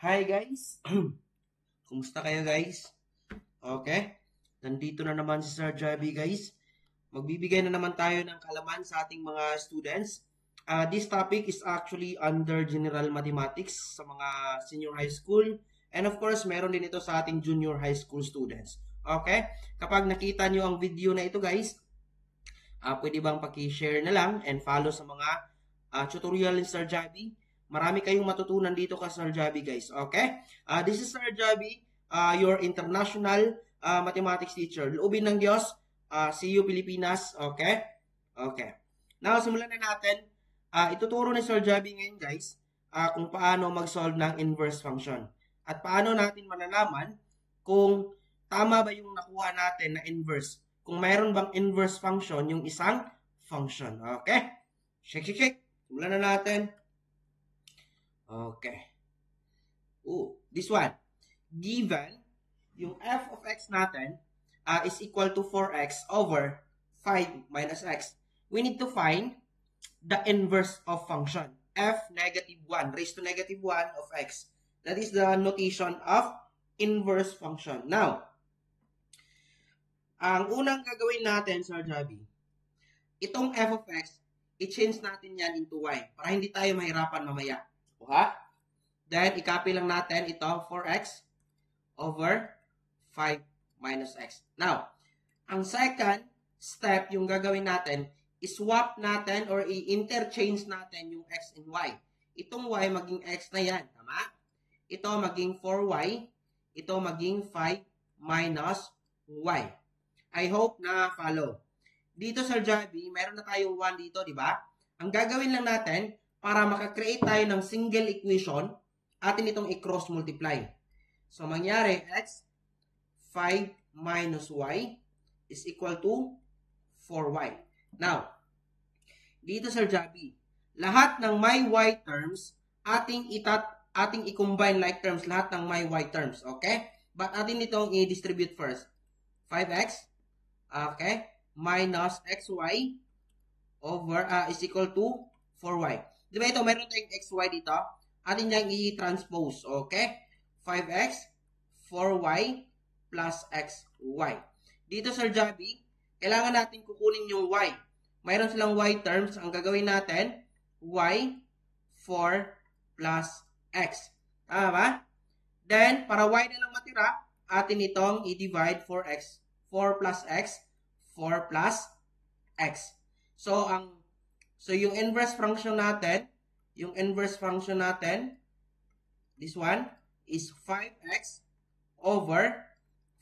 Hi guys! Kumusta kayo guys? Okay? Nandito na naman si Sir Javi guys. Magbibigay na naman tayo ng kalaman sa ating mga students. This topic is actually under General Mathematics sa mga senior high school. And of course, meron din ito sa ating junior high school students. Okay? Kapag nakita nyo ang video na ito guys, pwede bang paki-share na lang and follow sa mga tutorial ni Sir Javi. Marami kayong matutunan dito ka Sir Javi guys. Okay? This is Sir Javi, your international mathematics teacher. Loobin ng Diyos, see you Pilipinas. Okay? Okay. Now, simulan na natin. Ituturo ni Sir Javi ngayon guys kung paano mag-solve ng inverse function. At paano natin malalaman kung tama ba yung nakuha natin na inverse. Kung mayroon bang inverse function yung isang function. Okay? Shake. Simulan na natin. Okay. This one. Given yung f of x natin is equal to 4x over 5 minus x. We need to find the inverse of function. F negative 1 raised to negative 1 of x. That is the notation of inverse function. Now, ang unang gagawin natin, Sir Javi, itong f of x, i-change natin yan into y para hindi tayo mahirapan mamaya. Okay? Then, i-copy lang natin ito, 4x over 5 minus x. Now, ang second step yung gagawin natin, i-swap natin or i-interchange natin yung x and y. Itong y maging x na yan. Tama? Ito maging 4y. Ito maging 5 minus y. I hope na follow. Dito, Sir Javi, meron na tayong 1 dito, di ba? Ang gagawin lang natin, para makakreate tayo ng single equation, atin itong i-cross multiply. So, mangyari, x 5 minus y is equal to 4y. Now, dito Sir Javi, lahat ng may y terms, ating i-combine like terms, lahat ng may y terms, okay? But atin itong i-distribute first. 5x, okay, minus xy over, is equal to 4y. Di ba ito, meron tayong xy dito. Atin niyang i-transpose. Okay? 5x, 4y, plus xy. Dito, Sir Javi, kailangan natin kukunin yung y. Mayroon silang y terms. Ang gagawin natin, y, 4 plus x. Tama ba? Then, para y na lang matira, atin itong i-divide 4x. 4 plus x, 4 plus x. So, yung inverse function natin, this one, is 5x over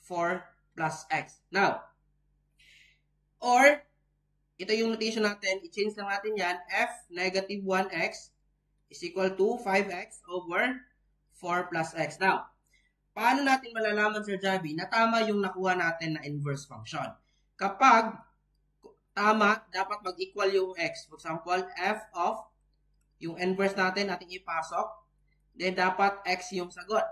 4 plus x. Now, or, ito yung notation natin, i-change lang natin yan, f negative 1x is equal to 5x over 4 plus x. Now, paano natin malalaman, Sir Javi, na tama yung nakuha natin na inverse function? Kapag tama, dapat mag-equal yung x. For example, f of yung inverse natin, ating ipasok. Then, dapat x yung sagot.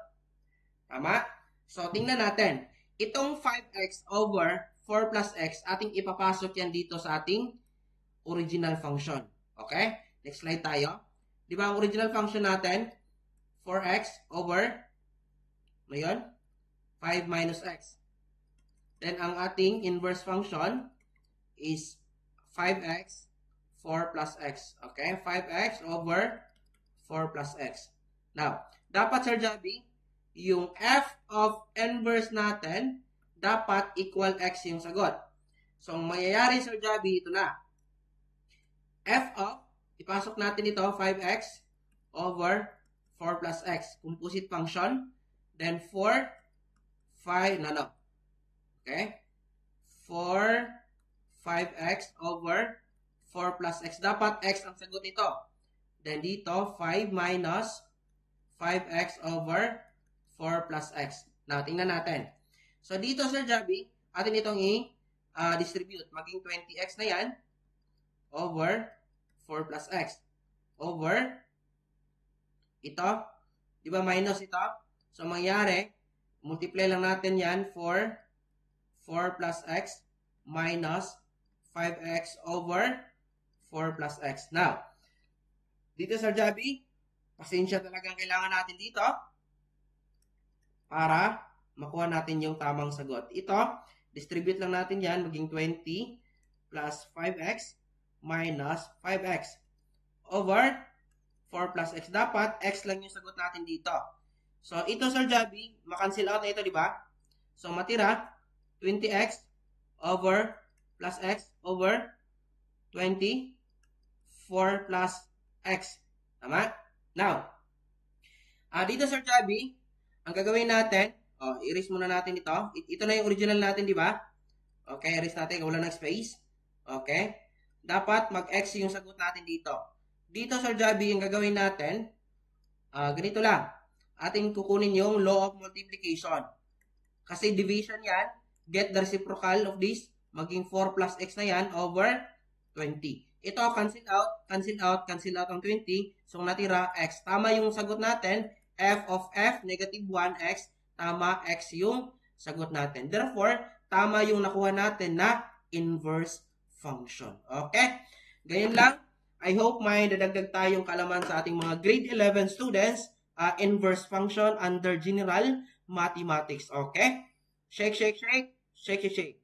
Tama? So, tingnan natin. Itong 5x over 4 plus x, ating ipapasok yan dito sa ating original function. Okay? Next slide tayo. Di ba ang original function natin? 4x over, ano yun? 5 minus x. Then, ang ating inverse function is 5x, 4 plus x. Okay? 5x over 4 plus x. Now, dapat, Sir Javi, yung f of inverse natin, dapat equal x yung sagot. So, ang mangyayari, Sir Javi, ito na. F of, ipasok natin ito, 5x over 4 plus x. Composite function. Then, 4, 5, Okay? 4, 5x over 4 plus x. Dapat x ang sagot nito. Then dito, 5 minus 5x over 4 plus x. Now, tingnan natin. So, dito, Sir Javi, atin itong i-distribute. Maging 20x na yan over 4 plus x. Over ito. Di ba minus ito? So, mangyari, multiply lang natin yan for 4 plus x minus 5x over 4 plus x. Now, dito Sir Javi, pasensya talagang kailangan natin dito. para makuha natin yung tamang sagot. Ito, distribute lang natin yan, maging 20 plus 5x minus 5x over 4 plus x. Dapat, x lang yung sagot natin dito. So, ito, Sir Javi, makancel out na ito, di ba? So, matira, 20x over plus x over 20, 4 plus x. Tama? Now, dito, Sir Javi, ang gagawin natin, erase muna natin ito. Ito na yung original natin, di ba? Okay, erase natin, wala ng space. Okay? Dapat mag-x yung sagot natin dito. Dito, Sir Javi, yung gagawin natin, ganito lang. Ating kukunin yung law of multiplication. Kasi division yan, get the reciprocal of this, maging 4 plus x na yan over 20. Ito, cancel out ang 20. So, natira x. Tama yung sagot natin, f of f, negative 1x, tama x yung sagot natin. Therefore, tama yung nakuha natin na inverse function. Okay? Ganyan lang. I hope may dadagdag tayong kalaman sa ating mga grade 11 students, inverse function under general mathematics. Okay? Shake, shake, shake. Shake, shake, shake.